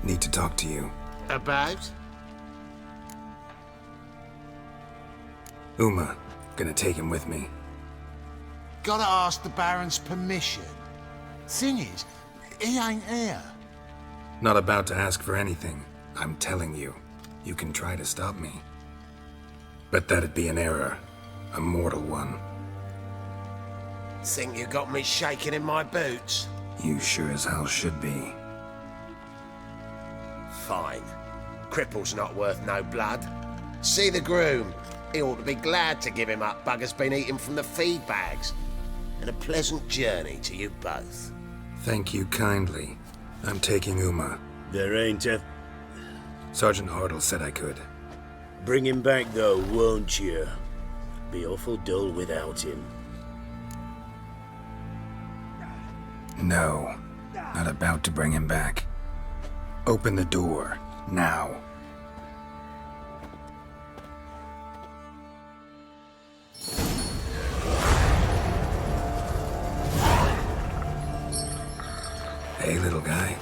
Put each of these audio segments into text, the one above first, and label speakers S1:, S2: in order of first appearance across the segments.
S1: Need to talk to you.
S2: About?
S1: Uma. Gonna take him with me.
S2: Gotta ask the Baron's permission. Thing is, he ain't here.
S1: Not about to ask for anything. I'm telling you. You can try to stop me. But that'd be an error. A mortal one.
S2: Think you got me shaking in my boots?
S1: You sure as hell should be.
S2: Fine. Cripple's not worth no blood. See the groom. He ought to be glad to give him up. Bugger's been eating from the feed bags. And a pleasant journey to you both.
S1: Thank you kindly. I'm taking Uma.
S3: There ain't a...
S1: Sergeant Hartle said I could.
S3: Bring him back though, won't you? Be awful dull without him.
S1: No. Not about to bring him back. Open the door. Now. Hey, little guy.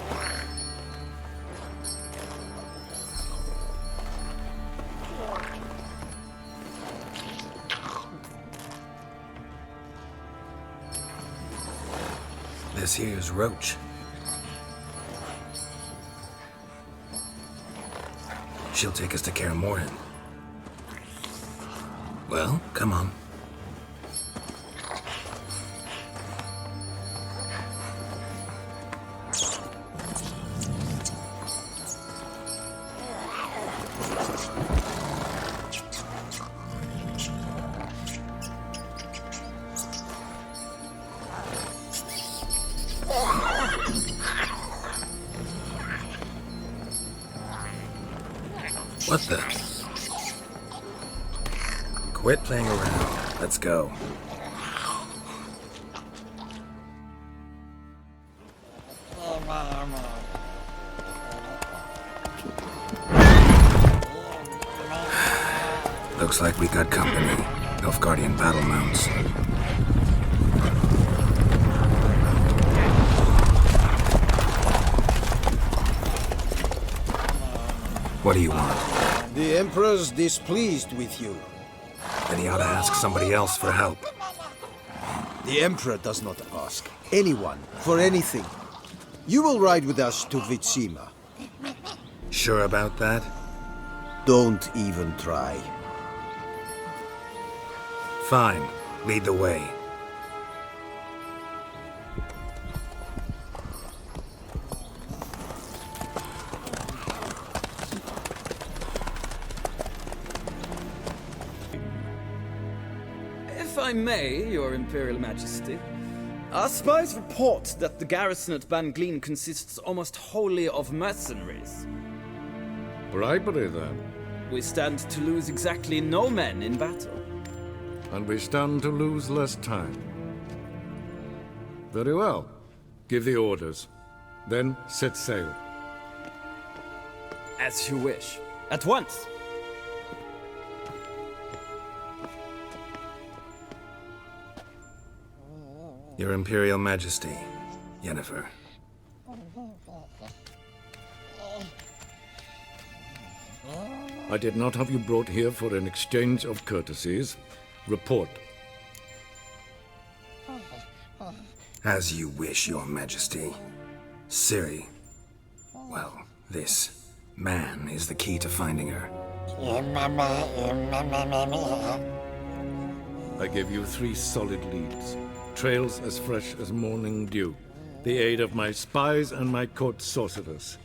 S1: This here's Roach. She'll take us to Kaer Morhen. Well, come on. What the? Quit playing around. Let's go. Looks like we got company. Nilfgaardian battle mounts. What do you want?
S4: The Emperor's displeased with you.
S1: Then he ought to ask somebody else for help.
S4: The Emperor does not ask anyone for anything. You will ride with us to Vitsima.
S1: Sure about that?
S4: Don't even try.
S1: Fine. Lead the way.
S5: If I may, Your Imperial Majesty, our spies report that the garrison at Ban Glean consists almost wholly of mercenaries.
S6: Bribery, then.
S5: We stand to lose exactly no men in battle.
S6: And we stand to lose less time. Very well. Give the orders. Then set sail.
S5: As you wish. At once!
S1: Your Imperial Majesty, Yennefer.
S6: I did not have you brought here for an exchange of courtesies. Report.
S1: As you wish, Your Majesty. Ciri. Well, this man is the key to finding her.
S6: I gave you 3 solid leads. Trails as fresh as morning dew. The aid of my spies and my court sorcerers.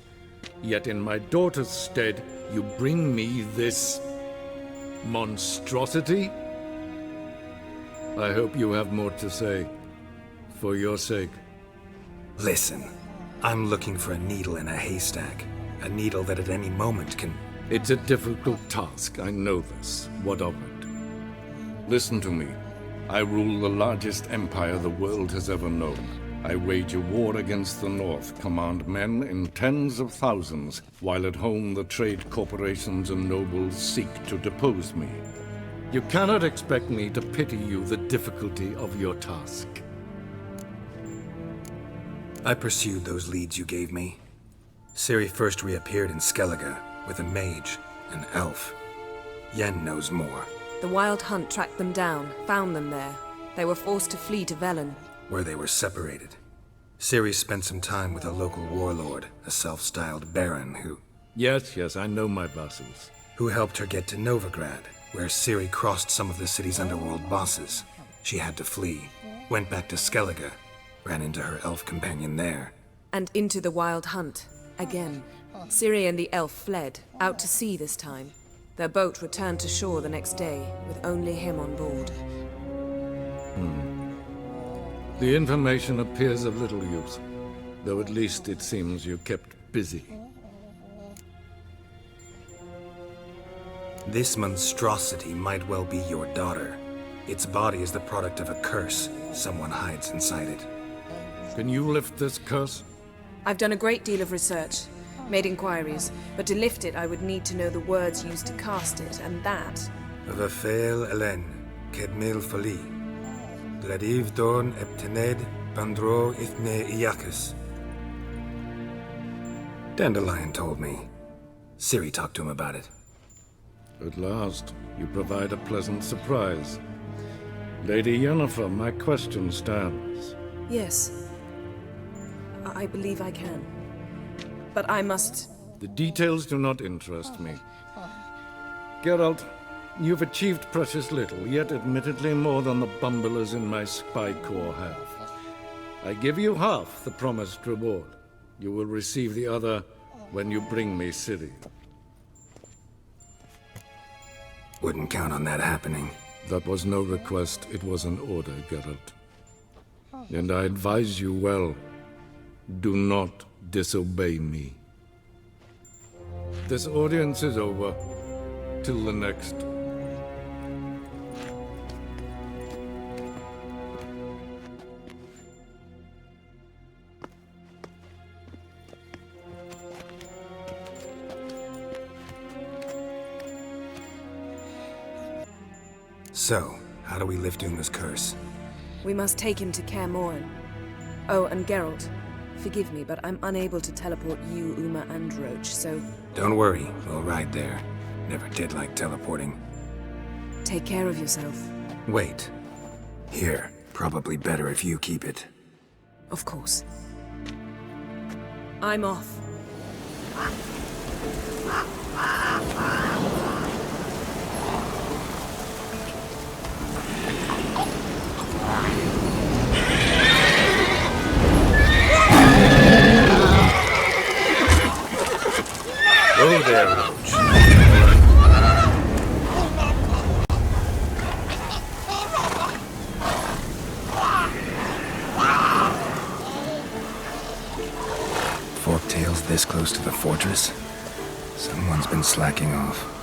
S6: Yet in my daughter's stead, you bring me this monstrosity? I hope you have more to say. For your sake.
S1: Listen, I'm looking for a needle in a haystack. A needle that at any moment can...
S6: It's a difficult task, I know this. What of it? Listen to me. I rule the largest empire the world has ever known. I wage a war against the North, command men in tens of thousands, while at home the trade corporations and nobles seek to depose me. You cannot expect me to pity you the difficulty of your task.
S1: I pursued those leads you gave me. Ciri first reappeared in Skellige with a mage, an elf. Yen knows more,
S7: The Wild Hunt tracked them down, found them there. They were forced to flee to Velen.
S1: where they were separated. Ciri spent some time with a local warlord, a self-styled baron
S6: Yes, I know my vassals.
S1: who helped her get to Novigrad, where Ciri crossed some of the city's underworld bosses. She had to flee, went back to Skellige, ran into her elf companion there.
S7: And into the Wild Hunt. Again. Ciri and the elf fled, out to sea this time. Their boat returned to shore the next day, with only him on board.
S6: The information appears of little use, though at least it seems you kept busy.
S1: This monstrosity might well be your daughter. Its body is the product of a curse someone hides inside it.
S6: Can you lift this curse?
S7: I've done a great deal of research, made inquiries, but to lift it I would need to know the words used to cast it, and that...
S1: Vafael Elen, Kedmil Fali, Gladiv Dorn Eptened, Bandro Ithne Iacus. Dandelion told me. Ciri talked to him about it.
S6: At last, you provide a pleasant surprise. Lady Yennefer, my question stands.
S7: Yes. I believe I can. But I must...
S6: The details do not interest me. Geralt, you've achieved precious little, yet admittedly more than the bumblers in my spy corps have. I give you half the promised reward. You will receive the other when you bring me Ciri.
S1: Wouldn't count on that happening.
S6: That was no request, it was an order, Geralt. And I advise you well, do not disobey me. This audience is over. Till the next.
S1: So, how do we lift Uma's curse?
S7: We must take him to Kaer Morhen. Oh, and Geralt, forgive me, but I'm unable to teleport you, Uma, and Roach, so
S1: Don't worry, we'll ride there. Never did like teleporting.
S7: take care of yourself.
S1: Wait. Here, probably better if you keep it.
S7: Of course. I'm off.
S1: Oh there, Roach. Forktail's this close to the fortress? Someone's been slacking off.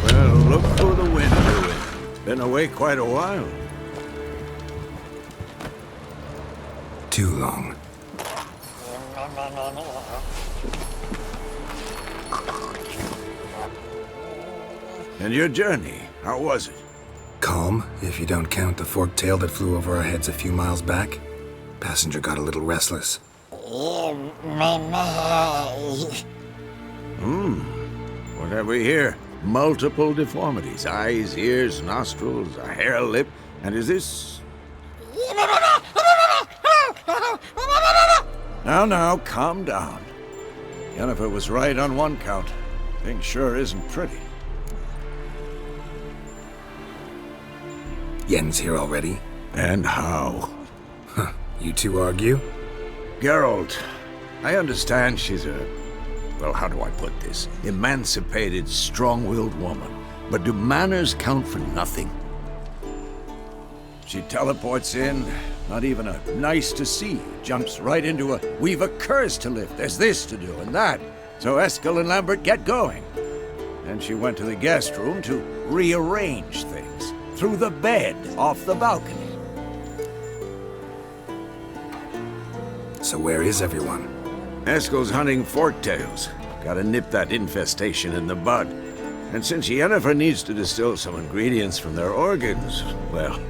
S4: Well, look for the wind doing. Been away quite a while.
S1: Too long.
S4: And your journey, how was it?
S1: Calm, if you don't count the forktail that flew over our heads a few miles back. Passenger got a little restless.
S4: What have we here? Multiple deformities. Eyes, ears, nostrils, a hair lip. And is this... Now, calm down. Yennefer was right on one count. Thing sure isn't pretty.
S1: Yen's here already?
S4: And how?
S1: You two argue?
S4: Geralt, I understand she's a... Well, how do I put this? Emancipated, strong-willed woman. But do manners count for nothing? She teleports in, not even a nice to see you. Jumps right into a, we've a curse to lift, there's this to do and that. So Eskel and Lambert get going. And she went to the guest room to rearrange things. through the bed off the balcony.
S1: So where is everyone?
S4: Eskel's hunting forktails. Gotta nip that infestation in the bud. And since Yennefer needs to distill some ingredients from their organs, well,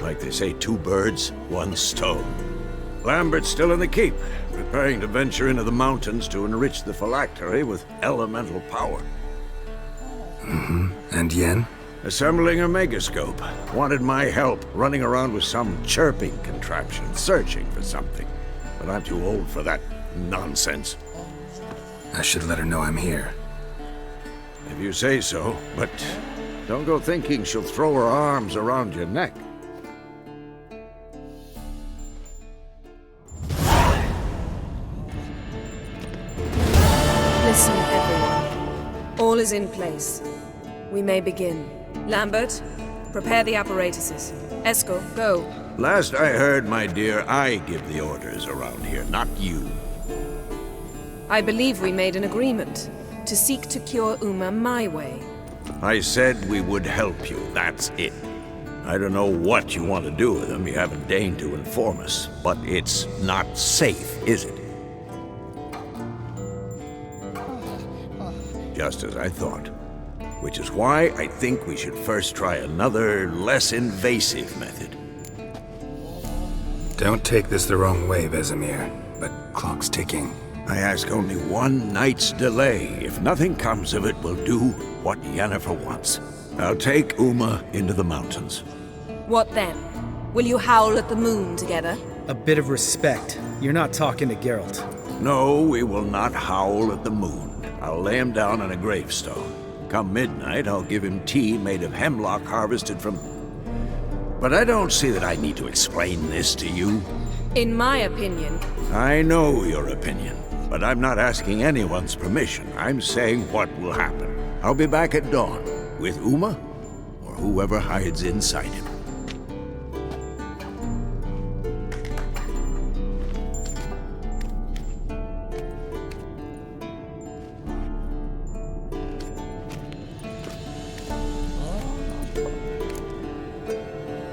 S4: like they say, 2 birds, 1 stone. Lambert's still in the keep, preparing to venture into the mountains to enrich the phylactery with elemental power.
S1: And Yen?
S4: Assembling a megascope. Wanted my help running around with some chirping contraption, searching for something. But I'm too old for that nonsense.
S1: I should let her know I'm here.
S4: If you say so, but don't go thinking she'll throw her arms around your neck.
S7: Listen, everyone. All is in place. We may begin. Lambert, prepare the apparatuses. Eskel, go.
S4: Last I heard, my dear, I give the orders around here, not you.
S7: I believe we made an agreement to seek to cure Uma my way.
S4: I said we would help you, that's it. I don't know what you want to do with him, you haven't deigned to inform us, but it's not safe, is it? Just as I thought. Which is why I think we should first try another, less invasive method.
S1: Don't take this the wrong way, Vesemir, but clock's ticking.
S4: I ask only one night's delay. If nothing comes of it, we'll do what Yennefer wants. I'll take Uma into the mountains.
S7: What then? Will you howl at the moon together?
S8: A bit of respect. You're not talking to Geralt.
S4: No, we will not howl at the moon. I'll lay him down on a gravestone. Come midnight, I'll give him tea made of hemlock harvested from... But I don't see that I need to explain this to you.
S7: In my opinion...
S4: I know your opinion, but I'm not asking anyone's permission. I'm saying what will happen. I'll be back at dawn, with Uma, or whoever hides inside him.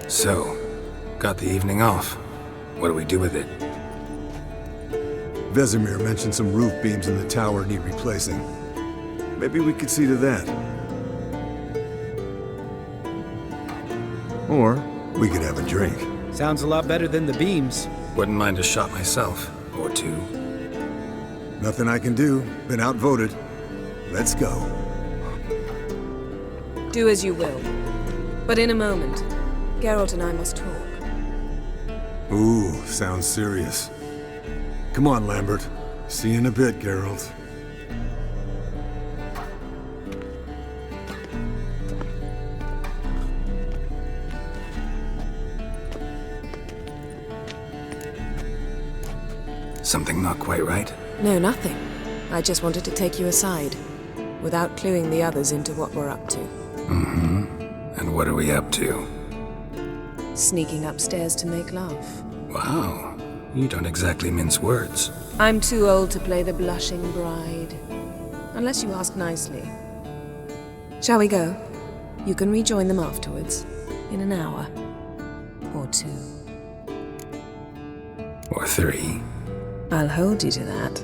S1: So, got the evening off. What do we do with it?
S9: Vesemir mentioned some roof beams in the tower need replacing. Maybe we could see to that. Or we could have a drink.
S8: Sounds a lot better than the beams.
S1: Wouldn't mind a shot myself, or 2.
S9: Nothing I can do. Been outvoted. Let's go.
S7: Do as you will. But in a moment, Geralt and I must talk.
S9: Ooh, sounds serious. Come on, Lambert. See you in a bit, Geralt.
S1: Something not quite right?
S7: No, nothing. I just wanted to take you aside, without cluing the others into what we're up to.
S1: And what are we up to?
S7: Sneaking upstairs to make love.
S1: Wow, you don't exactly mince words.
S7: I'm too old to play the blushing bride. Unless you ask nicely. Shall we go? You can rejoin them afterwards. In an hour. Or 2.
S1: Or 3.
S7: I'll hold you to that.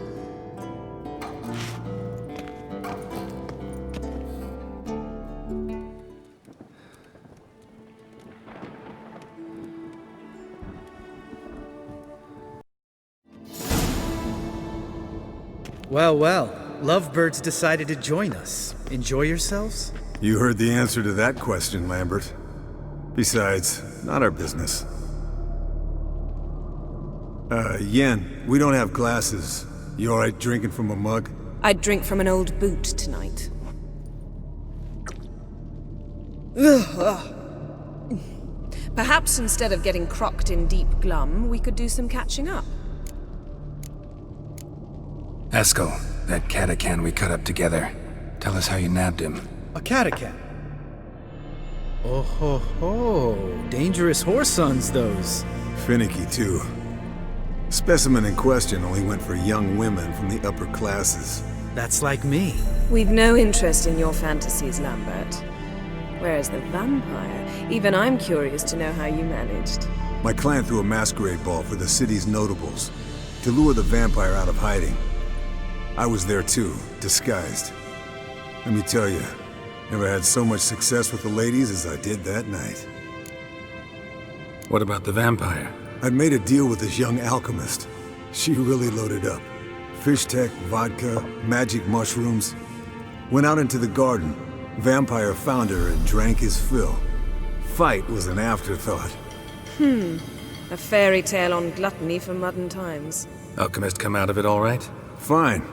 S8: Well, well. Lovebirds decided to join us. Enjoy yourselves?
S9: You heard the answer to that question, Lambert. Besides, not our business. Yen, we don't have glasses. You alright drinking from a mug?
S7: I'd drink from an old boot tonight. Perhaps instead of getting crocked in deep glum, we could do some catching up.
S1: Eskel, that Catacan we cut up together. Tell us how you nabbed him.
S8: A Catacan. Oh ho ho. Dangerous whoresons, those.
S9: Finicky, too. Specimen in question only went for young women from the upper classes.
S8: That's like me.
S7: We've no interest in your fantasies, Lambert. Whereas the vampire, even I'm curious to know how you managed.
S9: My clan threw a masquerade ball for the city's notables to lure the vampire out of hiding. I was there too, disguised. Let me tell you, never had so much success with the ladies as I did that night.
S1: What about the vampire?
S9: I'd made a deal with this young alchemist. She really loaded up. Fish tech, vodka, magic mushrooms. Went out into the garden. Vampire found her and drank his fill. Fight was an afterthought.
S7: A fairy tale on gluttony for modern times.
S1: Alchemist come out of it all right?
S9: Fine.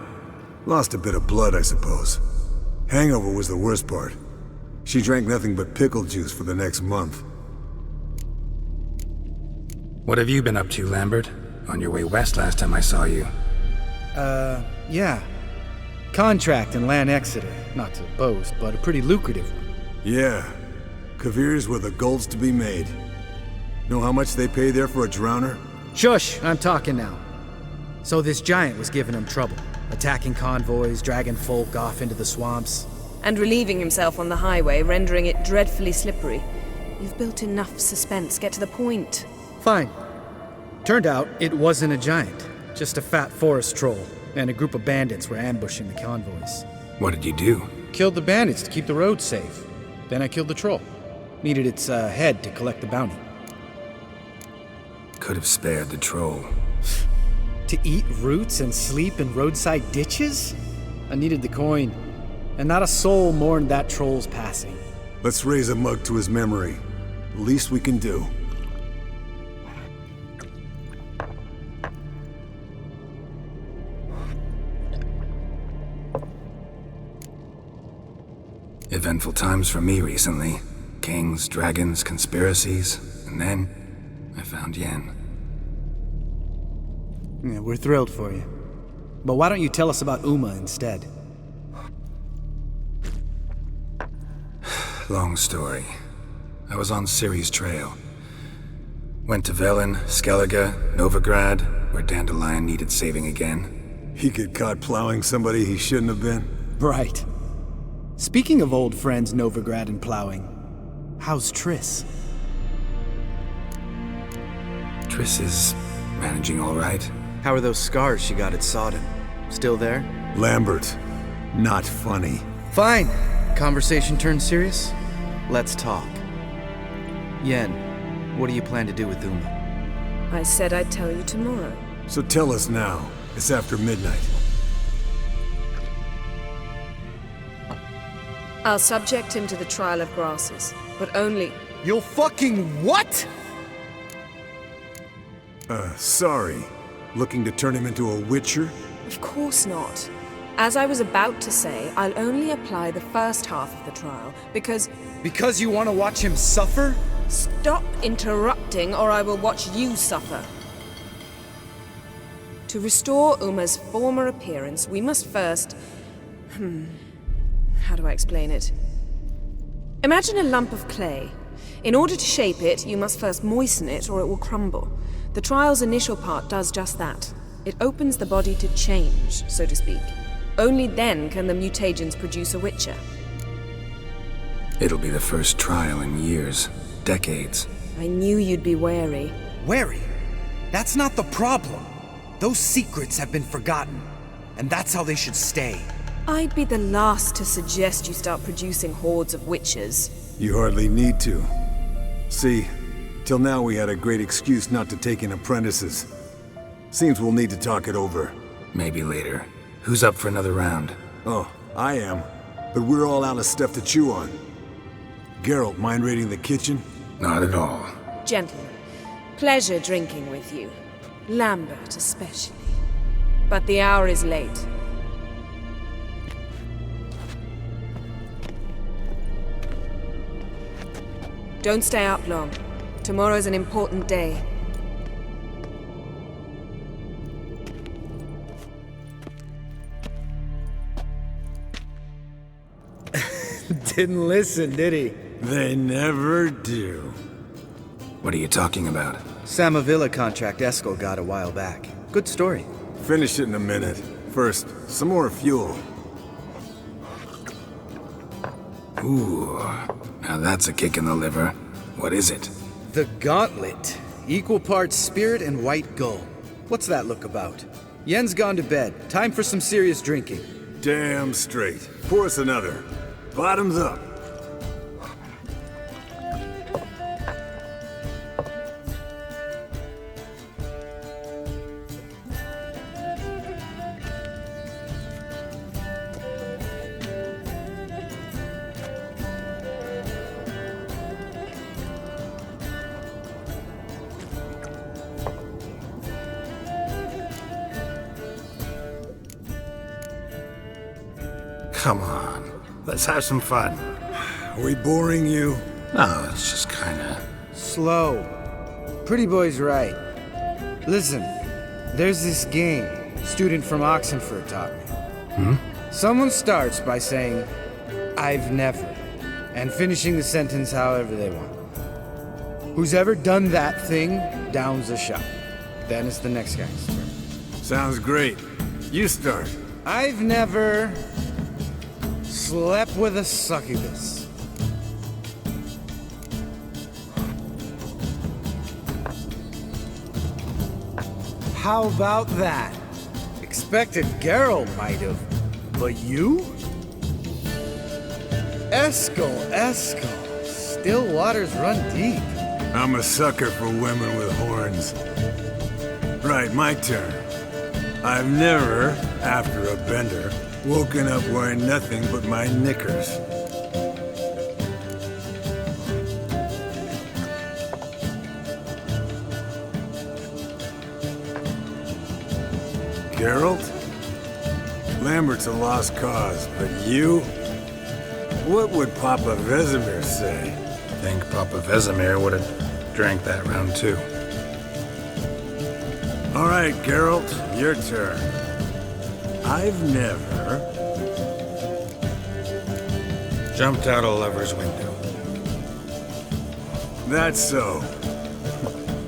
S9: Lost a bit of blood, I suppose. Hangover was the worst part. She drank nothing but pickle juice for the next month.
S1: What have you been up to, Lambert? On your way west last time I saw you.
S8: Yeah. Contract in Lan Exeter. Not to boast, but a pretty lucrative one.
S9: Yeah. Kavir's were the gold's to be made. Know how much they pay there for a drowner?
S8: Shush, I'm talking now. So this giant was giving him trouble. Attacking convoys, dragging folk off into the swamps.
S7: And relieving himself on the highway, rendering it dreadfully slippery. You've built enough suspense. Get to the point.
S8: Fine. Turned out it wasn't a giant. Just a fat forest troll. And a group of bandits were ambushing the convoys.
S1: What did you do?
S8: Killed the bandits to keep the roads safe. Then I killed the troll. Needed its head to collect the bounty.
S1: Could have spared the troll.
S8: To eat roots and sleep in roadside ditches? I needed the coin. And not a soul mourned that troll's passing.
S9: Let's raise a mug to his memory. The least we can do.
S1: Eventful times for me recently. Kings, dragons, conspiracies, and then I found Yen.
S8: Yeah, we're thrilled for you. But why don't you tell us about Uma instead?
S1: Long story. I was on Ciri's trail. Went to Velen, Skellige, Novigrad, where Dandelion needed saving again.
S9: He get caught plowing somebody he shouldn't have been.
S8: Right. Speaking of old friends Novigrad and plowing, how's Triss?
S1: Triss is managing all right.
S10: How are those scars she got at Sodden? Still there?
S9: Lambert, not funny.
S10: Fine. Conversation turned serious? Let's talk. Yen, what do you plan to do with Uma?
S7: I said I'd tell you tomorrow.
S9: So tell us now. It's after midnight.
S7: I'll subject him to the trial of grasses, but only...
S10: You'll fucking what?
S9: Sorry. Looking to turn him into a witcher?
S7: Of course not. As I was about to say, I'll only apply the first half of the trial, because...
S10: Because you want to watch him suffer?
S7: Stop interrupting, or I will watch you suffer. To restore Uma's former appearance, we must first... How do I explain it? Imagine a lump of clay. In order to shape it, you must first moisten it, or it will crumble. The trial's initial part does just that. It opens the body to change, so to speak. Only then can the mutagens produce a witcher.
S1: It'll be the first trial in years, decades.
S7: I knew you'd be wary.
S10: Wary? That's not the problem. Those secrets have been forgotten, and that's how they should stay.
S7: I'd be the last to suggest you start producing hordes of witches.
S9: You hardly need to. See, till now we had a great excuse not to take in apprentices. Seems we'll need to talk it over.
S1: Maybe later. Who's up for another round?
S9: Oh, I am. But we're all out of stuff to chew on. Geralt, mind raiding the kitchen?
S1: Not at all.
S7: Gentlemen, pleasure drinking with you. Lambert especially. But the hour is late. Don't stay up long. Tomorrow's an important day.
S8: Didn't listen, did he?
S9: They never do.
S1: What are you talking about?
S10: Samavilla contract Eskel got a while back. Good story.
S9: Finish it in a minute. First, some more fuel.
S1: Ooh, now that's a kick in the liver. What is it?
S8: The Gauntlet. Equal parts spirit and white gull. What's that look about? Yen's gone to bed. Time for some serious drinking.
S9: Damn straight. Pour us another. Bottoms up.
S1: Come on, let's have some fun.
S9: Are we boring you?
S1: Oh, it's just kinda...
S8: Slow. Pretty boy's right. Listen, there's this game student from Oxenford taught me. Someone starts by saying, "I've never," and finishing the sentence however they want. Who's ever done that thing downs a shot. Then it's the next guy's turn.
S9: Sounds great. You start.
S8: I've never slept with a succubus. How about that? Expected Geralt might have, but you? Eskel, still waters run deep.
S9: I'm a sucker for women with horns. Right, my turn. I've never, after a bender, woken up wearing nothing but my knickers. Geralt? Lambert's a lost cause, but you? What would Papa Vesemir say?
S1: Think Papa Vesemir would have drank that round too.
S9: All right, Geralt, your turn. I've never...
S1: Jumped out a lover's window.
S9: That's so.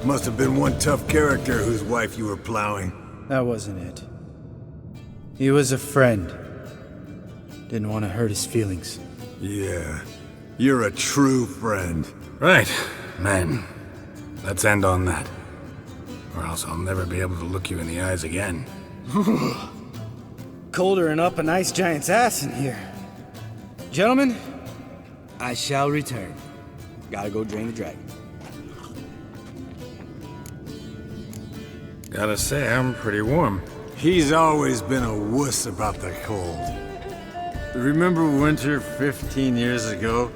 S9: Must have been one tough character whose wife you were plowing.
S8: That wasn't it. He was a friend. Didn't want to hurt his feelings.
S9: Yeah, you're a true friend.
S1: Right, man. Let's end on that. Or else I'll never be able to look you in the eyes again.
S8: Colder and up an ice giant's ass in here. Gentlemen, I shall return. Gotta go drain the dragon.
S1: Gotta say, I'm pretty warm.
S9: He's always been a wuss about the cold. Remember winter 15 years ago,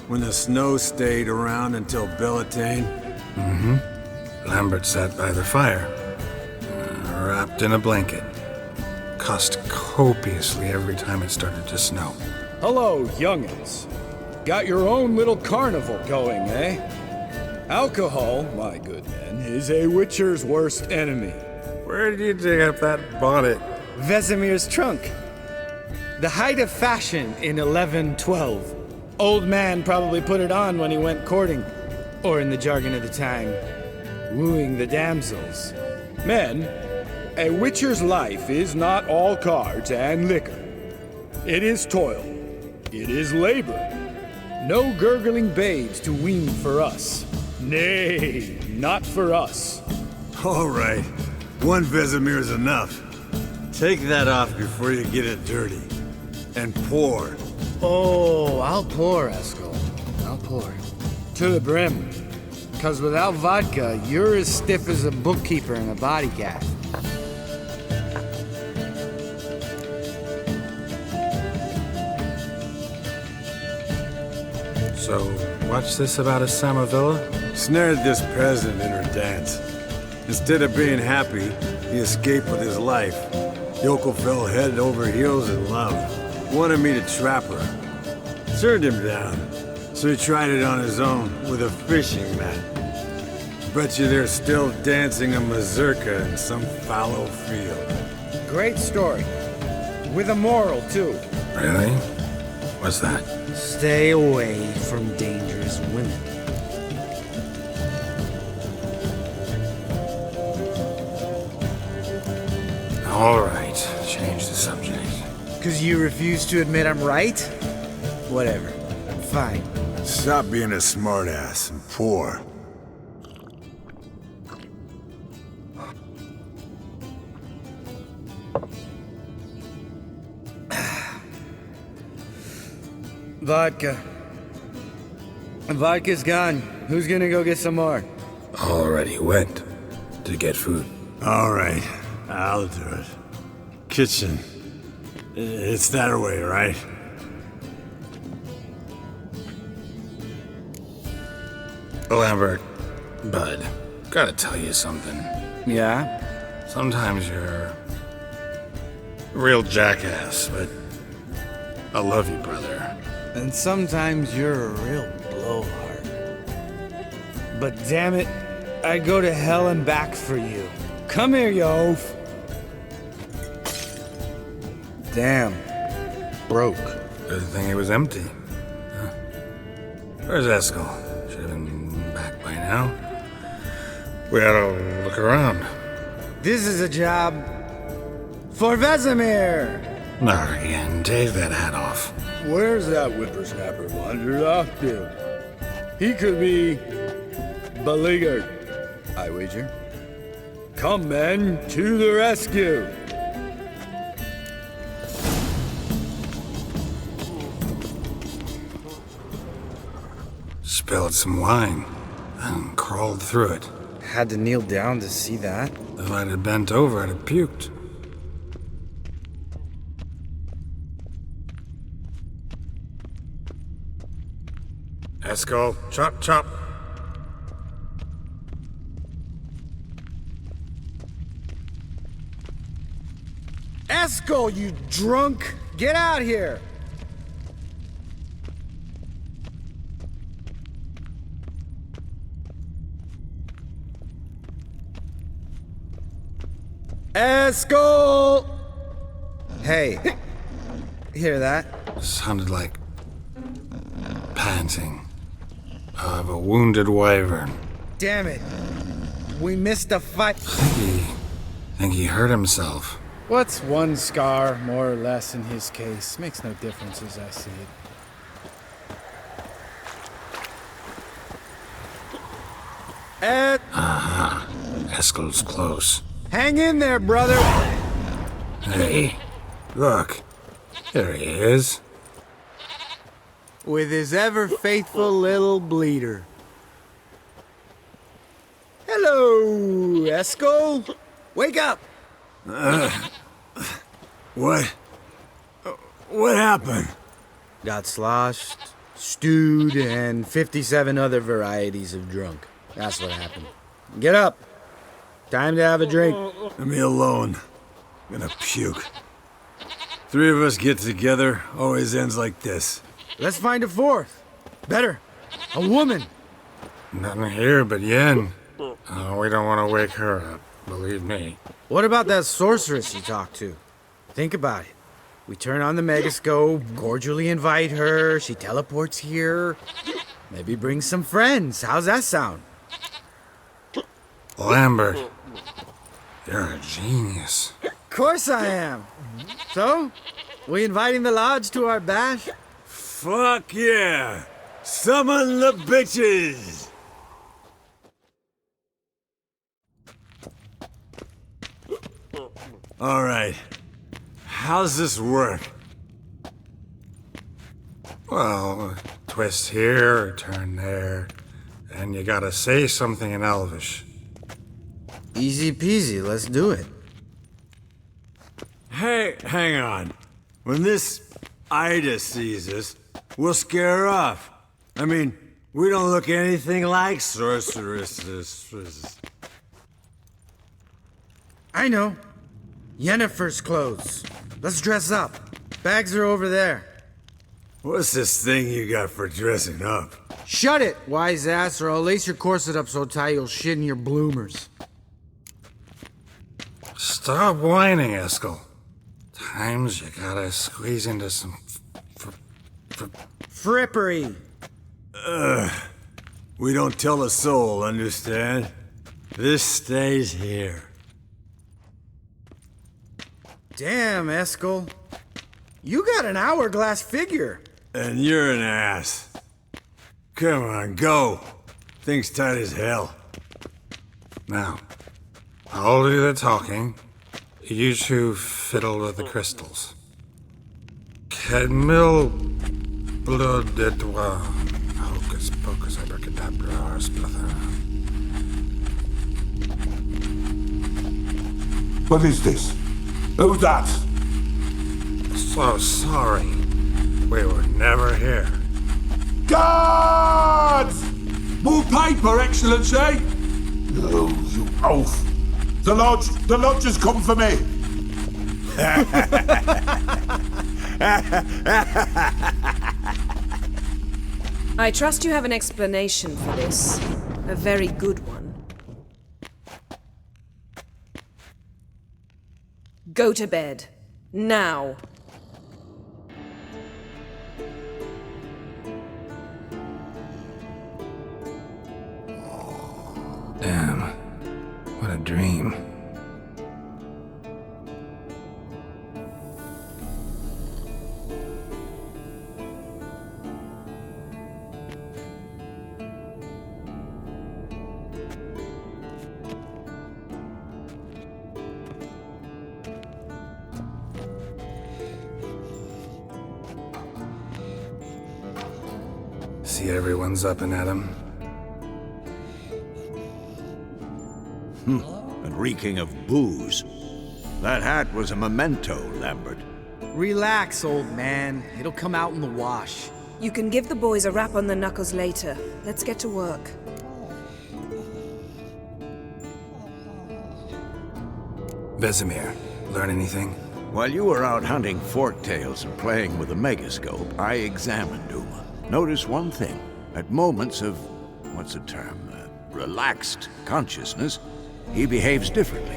S9: when the snow stayed around until Beltane?
S1: Mm-hmm. Lambert sat by the fire, wrapped in a blanket. Cussed copiously every time it started to snow.
S8: Hello, youngins. Got your own little carnival going, eh? Alcohol, my good men, is a witcher's worst enemy.
S1: Where did you dig up that bonnet?
S8: Vesemir's trunk. The height of fashion in 1112. Old man probably put it on when he went courting, or in the jargon of the time, wooing the damsels. Men, a witcher's life is not all cards and liquor. It is toil. It is labor. No gurgling babes to wean for us. Nay, not for us.
S9: All right, one Vesemir's enough. Take that off before you get it dirty. And pour.
S8: Oh, I'll pour, Eskel. I'll pour. To the brim. 'Cause without vodka, you're as stiff as a bookkeeper in a body gaff.
S1: So, what's this about a Samavilla?
S9: Snared this peasant in her dance. Instead of being happy, he escaped with his life. Yoko fell head over heels in love. Wanted me to trap her. Turned him down. So he tried it on his own with a fishing net. Bet you they're still dancing a mazurka in some fallow field.
S8: Great story. With a moral, too.
S1: Really? What's that?
S8: Stay away from dangerous women.
S1: All right, change the subject.
S8: 'Cause you refuse to admit I'm right? Whatever. terrifying.
S9: Stop being a smartass and pour.
S8: Vodka. Vodka's gone. Who's gonna go get some more?
S1: Already went to get food.
S9: All right, I'll do it. Kitchen. It's that way, right?
S1: Lambert, Bud, gotta tell you something.
S8: Yeah?
S1: Sometimes you're a real jackass, but I love you, brother.
S8: And sometimes you're a real blowhard. But damn it, I'd go to hell and back for you. Come here, you oaf. Damn. Broke.
S1: Good thing it was empty. Huh. Where's Eskel? Should have been back by now. We oughta look around.
S8: This is a job for Vesemir.
S1: Not again. Take that hat off.
S8: Where's that whippersnapper wandered off to? He could be beleaguered, I wager. Come, men, to the rescue!
S1: Spilled some wine and crawled through it.
S8: Had to kneel down to see that.
S1: If I'd have bent over, I'd have puked. Eskel, chop, chop.
S8: Eskel, you drunk! Get out here! Eskel! Hey, hear that?
S1: Sounded like panting of a wounded wyvern.
S8: Damn it. We missed a fight.
S1: Think he hurt himself.
S8: What's one scar, more or less, in his case? Makes no difference as I see it. Ed!
S1: Aha. Eskel's close.
S8: Hang in there, brother!
S1: Hey, look. There he is.
S8: With his ever-faithful little bleeder. Hello, Eskel! Wake up!
S9: What? What happened?
S8: Got sloshed, stewed, and 57 other varieties of drunk. That's what happened. Get up. Time to have a drink.
S9: Leave me alone. I'm gonna puke. Three of us get together, always ends like this.
S8: Let's find a fourth. Better. A woman.
S1: Nothing here but Yen. Oh, we don't want to wake her up, believe me.
S8: What about that sorceress you talked to? Think about it. We turn on the megascope, cordially invite her, she teleports here. Maybe bring some friends. How's that sound?
S1: Lambert, you're a genius.
S8: Of course I am. So, we inviting the lodge to our bash?
S9: Fuck yeah! Summon the bitches! Alright. How's this work?
S1: Well, twist here, turn there, and you gotta say something in Elvish.
S8: Easy peasy, let's do it.
S9: Hey, hang on. When this Ida sees us, we'll scare her off. I mean, we don't look anything like sorceresses.
S8: I know. Yennefer's clothes. Let's dress up. Bags are over there.
S9: What's this thing you got for dressing up?
S8: Shut it, wise ass, or I'll lace your corset up so tight you'll shit in your bloomers.
S1: Stop whining, Eskel. Times you gotta squeeze into some
S8: frippery.
S9: We don't tell a soul, understand? This stays here.
S8: Damn, Eskel. You got an hourglass figure.
S9: And you're an ass. Come on, go. Thing's tight as hell.
S1: Now, I'll do the talking. You two fiddle with the crystals. Cadmil blood de toi. Hocus pocus abracadabra splather.
S11: What is this? Who's that?
S1: So sorry. We were never here.
S11: Guards! More paper, Excellency! No, you oaf. The lodge has come for me.
S7: I trust you have an explanation for this. A very good one. Go to bed. Now.
S1: Damn. What a dream. See everyone's up and at 'em.
S4: And reeking of booze. That hat was a memento, Lambert.
S10: Relax, old man. It'll come out in the wash.
S7: You can give the boys a rap on the knuckles later. Let's get to work.
S1: Vesemir, learn anything?
S4: While you were out hunting forktails and playing with the megascope, I examined Uma. Notice one thing. At moments of, what's the term, relaxed consciousness, he behaves differently.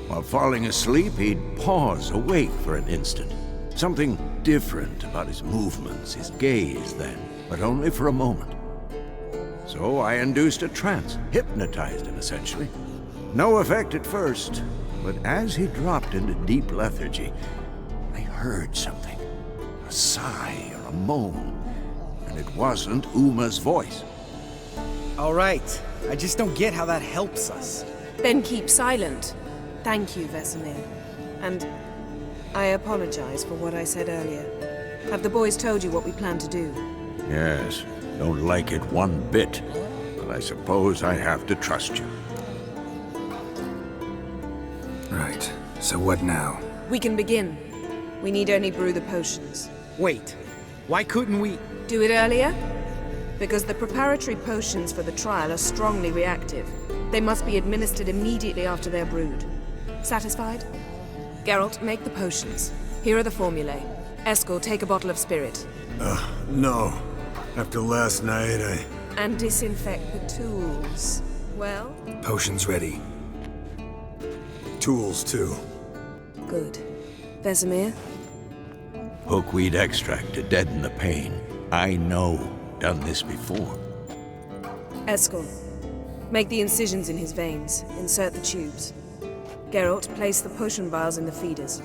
S4: While falling asleep, he'd pause, awake for an instant. Something different about his movements, his gaze then, but only for a moment. So I induced a trance, hypnotized him essentially. No effect at first, but as he dropped into deep lethargy, I heard something. A sigh or a moan, and it wasn't Uma's voice.
S10: All right. I just don't get how that helps us.
S7: Then keep silent. Thank you, Vesemir. And I apologize for what I said earlier. Have the boys told you what we plan to do?
S4: Yes, don't like it one bit, but I suppose I have to trust you.
S1: Right. So what now?
S7: We can begin. We need only brew the potions.
S10: Wait. Why couldn't we...
S7: Do it earlier? Because the preparatory potions for the trial are strongly reactive. They must be administered immediately after they're brewed. Satisfied? Geralt, make the potions. Here are the formulae. Eskel, take a bottle of spirit.
S9: No. After last night,
S7: And disinfect the tools. Well?
S1: Potions ready.
S9: Tools, too.
S7: Good. Vesemir?
S4: Hookweed extract to deaden the pain. I know. Done this before.
S7: Eskel, make the incisions in his veins. Insert the tubes. Geralt, place the potion vials in the feeders.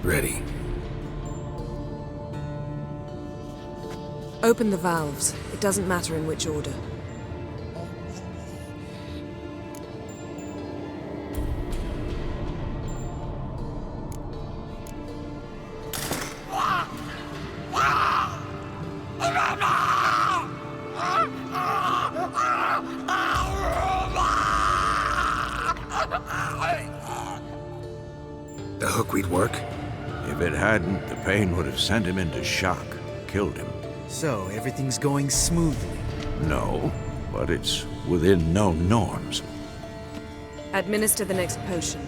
S1: Ready.
S7: Open the valves. It doesn't matter in which order.
S1: The hookweed work?
S4: If it hadn't, the pain would have sent him into shock, killed him.
S10: So, everything's going smoothly?
S4: No, but it's within known norms.
S7: Administer the next potion.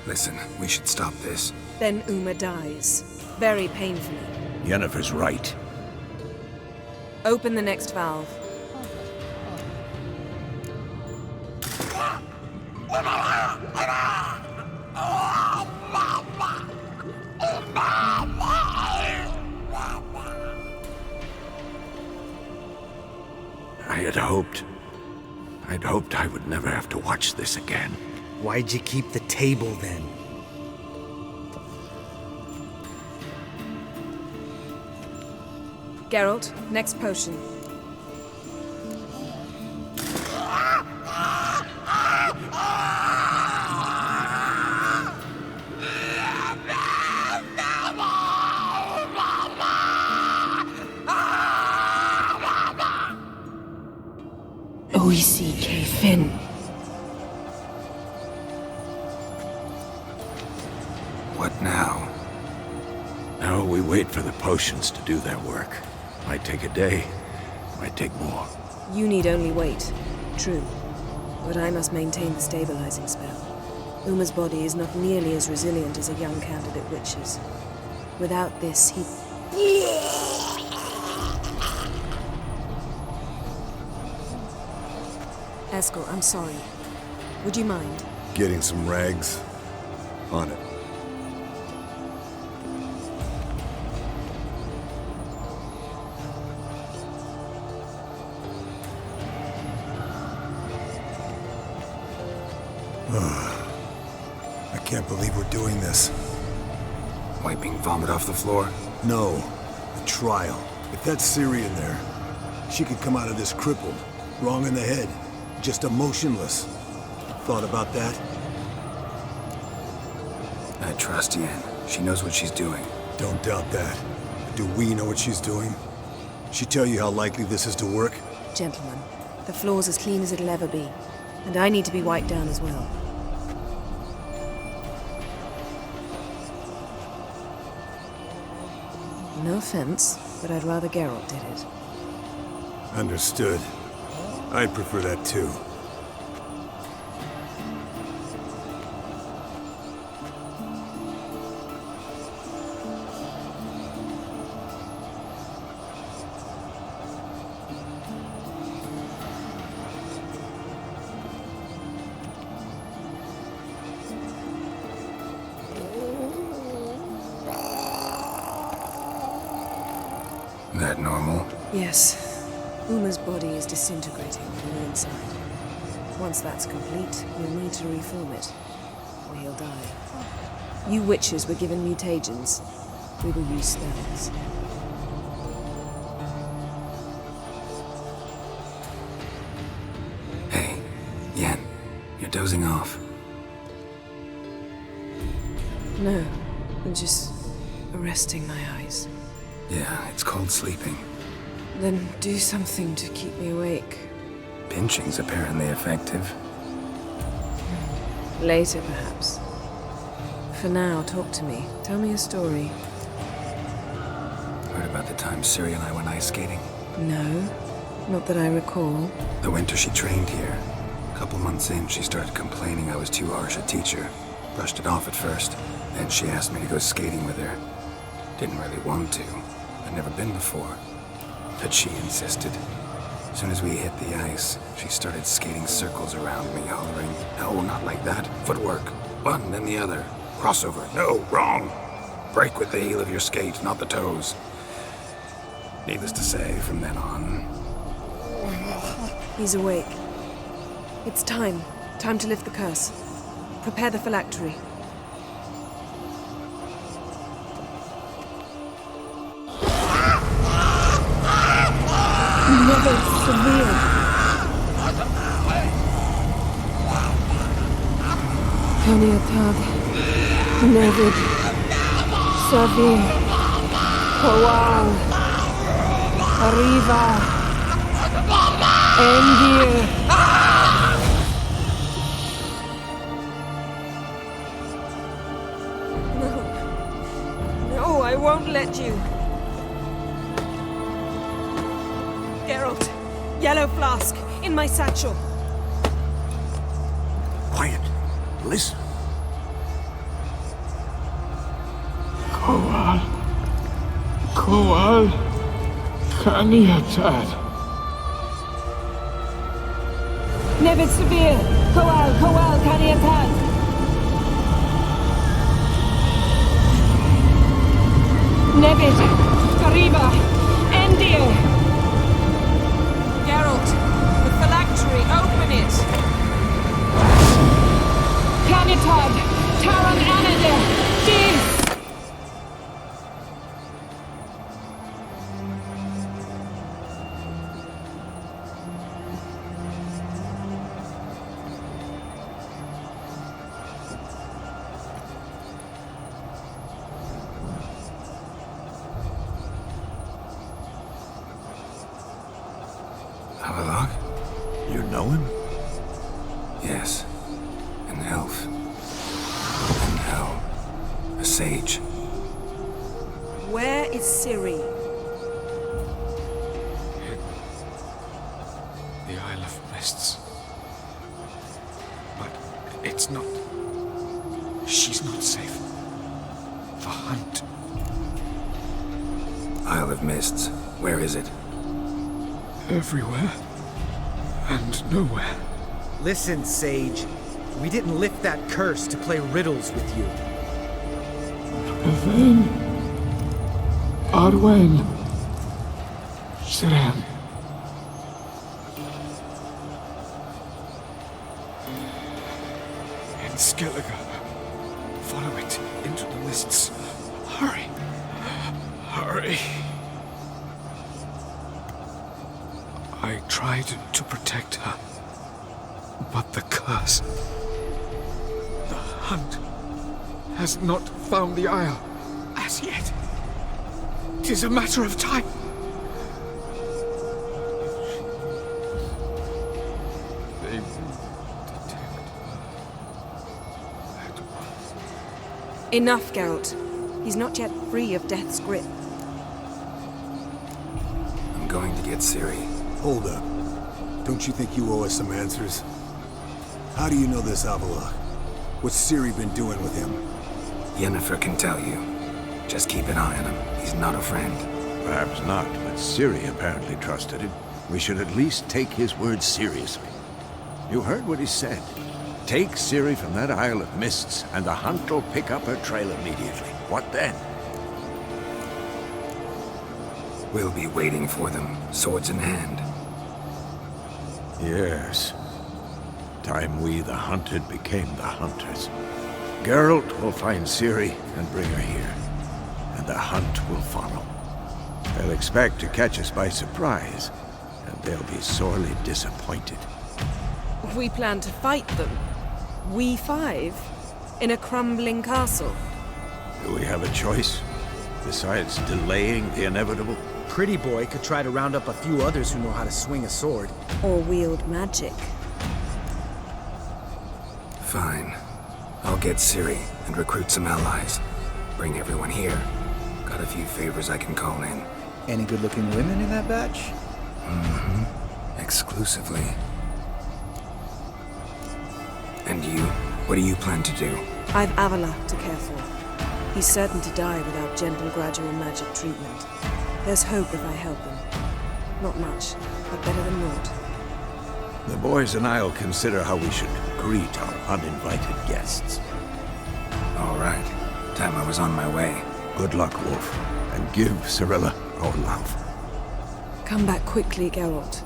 S1: Listen, we should stop this.
S7: Then Uma dies. Very painfully.
S4: Yennefer's right.
S7: Open the next valve.
S4: I had hoped. I'd hoped I would never have to watch this again.
S8: Why'd you keep the table then?
S7: Geralt, next potion. O-E-C-K Finn.
S1: What now?
S4: Now we wait for the potions to do their work. Might take a day, might take more.
S7: You need only wait. True. But I must maintain the stabilizing spell. Uma's body is not nearly as resilient as a young candidate witch's. Without this, he... Eskel, I'm sorry. Would you mind?
S9: Getting some rags? On it. I can't believe we're doing this.
S1: Wiping vomit off the floor?
S9: No. The trial. If that's Ciri in there, she could come out of this crippled, wrong in the head, just emotionless. Thought about that?
S1: I trust Yen. She knows what she's doing.
S9: Don't doubt that. Do we know what she's doing? She tell you how likely this is to work?
S7: Gentlemen, the floor's as clean as it'll ever be. And I need to be wiped down as well. No offense, but I'd rather Geralt did it.
S9: Understood. I'd prefer that too.
S1: That normal?
S7: Yes. Uma's body is disintegrating from the inside. Once that's complete, we'll need to reform it, or he'll die. You witches were given mutagens. We will use spells.
S1: Hey, Yen, you're dozing off.
S7: No, I'm just resting my eyes.
S1: Yeah, it's called sleeping.
S7: Then do something to keep me awake.
S1: Pinching's apparently effective.
S7: Later, perhaps. For now, talk to me. Tell me a story.
S1: Heard about the time Ciri and I went ice skating?
S7: No, not that I recall.
S1: The winter she trained here. A couple months in, she started complaining I was too harsh a teacher. Brushed it off at first. Then she asked me to go skating with her. Didn't really want to. I'd never been before. But she insisted. As soon as we hit the ice, she started skating circles around me, hollering, "No, not like that. Footwork. One, then the other. Crossover. No, wrong. Break with the heel of your skate, not the toes." Needless to say, from then on...
S7: He's awake. It's time. Time to lift the curse. Prepare the phylactery. Never severe. Peniatad. Nevid. Severe. Kowal. Arriva. Endir. No, I won't let you. Geralt, yellow flask, in my satchel.
S4: Quiet. Listen.
S11: Kowal. Kowal. Kaniatad.
S7: Nevid Severe. Kowal, Kaniatad. Nevid. Arriba. Endir. Geralt, the phylactery, open it!
S12: Hod, Taron Anade, Jeez!
S1: Avalok?
S4: You know him?
S1: Yes. An elf. And hell. A sage.
S7: Where is Ciri?
S13: The Isle of Mists. But it's not... She's not safe. The hunt.
S1: Isle of Mists. Where is it?
S13: Everywhere. And nowhere.
S10: Listen, Sage. We didn't lift that curse to play riddles with you.
S11: Yvain. Arwen. Siran. In Skellige. Follow it into the mists. Hurry. Hurry. I tried to protect her. But the curse... The hunt has not found the Isle as yet. 'Tis a matter of time. They will detect her at once.
S7: Enough, Geralt. He's not yet free of death's grip.
S1: I'm going to get Ciri.
S9: Hold up. Don't you think you owe us some answers? How do you know this Avalok? What's Ciri been doing with him?
S1: Yennefer can tell you. Just keep an eye on him. He's not a friend.
S4: Perhaps not, but Ciri apparently trusted him. We should at least take his words seriously. You heard what he said. Take Ciri from that Isle of Mists, and the hunt will pick up her trail immediately. What then?
S1: We'll be waiting for them, swords in hand.
S4: Yes. Time we, the hunted, became the hunters. Geralt will find Ciri and bring her here, and the hunt will follow. They'll expect to catch us by surprise, and they'll be sorely disappointed.
S7: We plan to fight them. We five? In a crumbling castle?
S4: Do we have a choice? Besides delaying the inevitable?
S10: Pretty Boy could try to round up a few others who know how to swing a sword.
S7: Or wield magic.
S1: Fine. I'll get Ciri and recruit some allies. Bring everyone here. Got a few favors I can call in.
S10: Any good-looking women in that batch?
S1: Mm-hmm. Exclusively. And you? What do you plan to do?
S7: I've Avalok to care for. He's certain to die without gentle, gradual magic treatment. There's hope if I help him. Not much, but better than naught.
S4: The boys and I'll consider how we should greet our uninvited guests.
S1: All right. Time I was on my way.
S4: Good luck, Wolf, and give Cirilla our love.
S7: Come back quickly, Geralt.